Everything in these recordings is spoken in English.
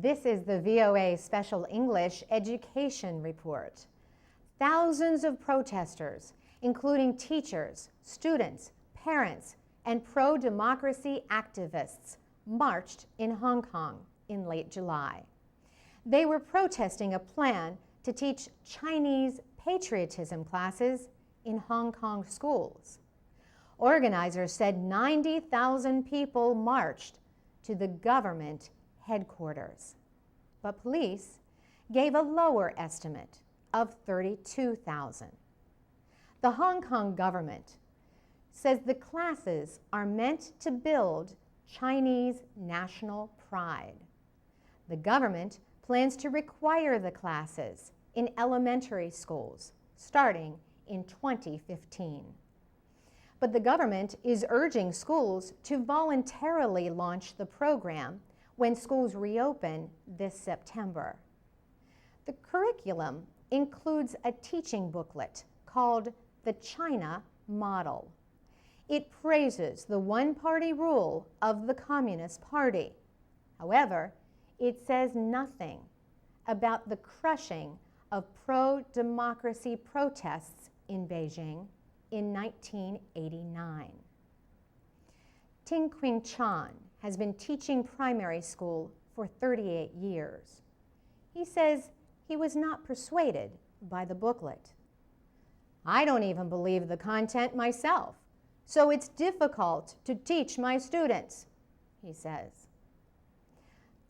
This is the VOA Special English Education Report. Thousands of protesters, including teachers, students, parents, and pro-democracy activists, marched in Hong Kong in late July. They were protesting a plan to teach Chinese patriotism classes in Hong Kong schools. Organizers said 90,000 people marched to the government headquarters, but police gave a lower estimate of 32,000. The Hong Kong government says the classes are meant to build Chinese national pride. The government plans to require the classes in elementary schools starting in 2015. But the government is urging schools to voluntarily launch the program when schools reopen this September. The curriculum includes a teaching booklet called the China Model. It praises the one-party rule of the Communist Party. However, it says nothing about the crushing of pro-democracy protests in Beijing in 1989. Ting Qing Chan has been teaching primary school for 38 years. He says he was not persuaded by the booklet. "I don't even believe the content myself, so it's difficult to teach my students," he says.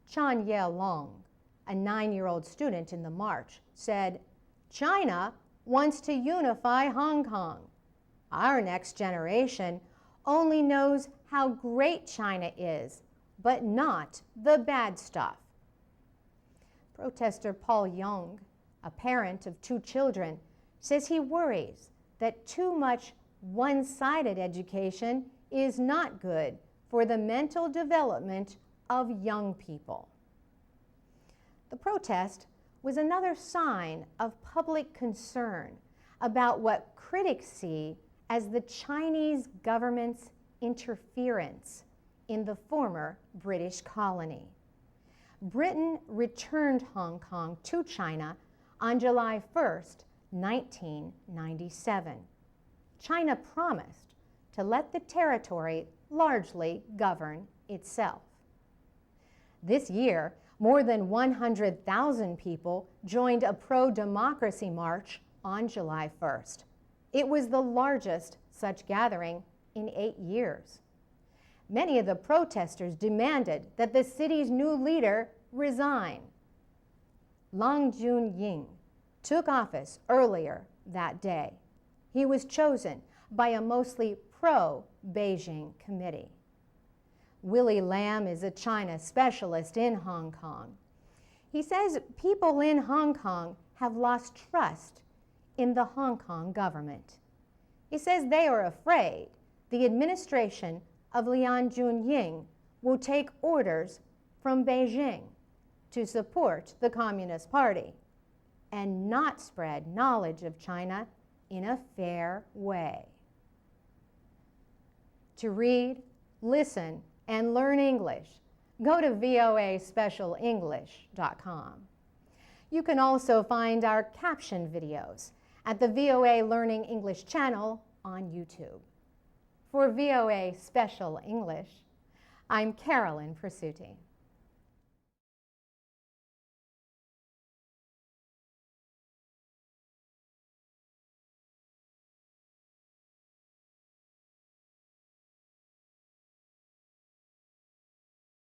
Chan Ye-long, a 9-year-old student in the march, said, "China wants to unify Hong Kong. Our next generation only knows how great China is, but not the bad stuff." Protester Paul Young, a parent of 2 children, says he worries that too much one-sided education is not good for the mental development of young people. The protest was another sign of public concern about what critics see as the Chinese government's interference in the former British colony. Britain returned Hong Kong to China on July 1st, 1997. China promised to let the territory largely govern itself. This year, more than 100,000 people joined a pro-democracy march on July 1st. It was the largest such gathering in 8 years. Many of the protesters demanded that the city's new leader resign. Lang Jun-ying took office earlier that day. He was chosen by a mostly pro-Beijing committee. Willie Lam is a China specialist in Hong Kong. He says people in Hong Kong have lost trust in the Hong Kong government. He says they are afraid the administration of Lian Jun-ying will take orders from Beijing to support the Communist Party and not spread knowledge of China in a fair way. To read, listen, and learn English, go to voaspecialenglish.com. You can also find our caption videos at the VOA Learning English channel on YouTube. For VOA Special English, I'm Carolyn Presutti.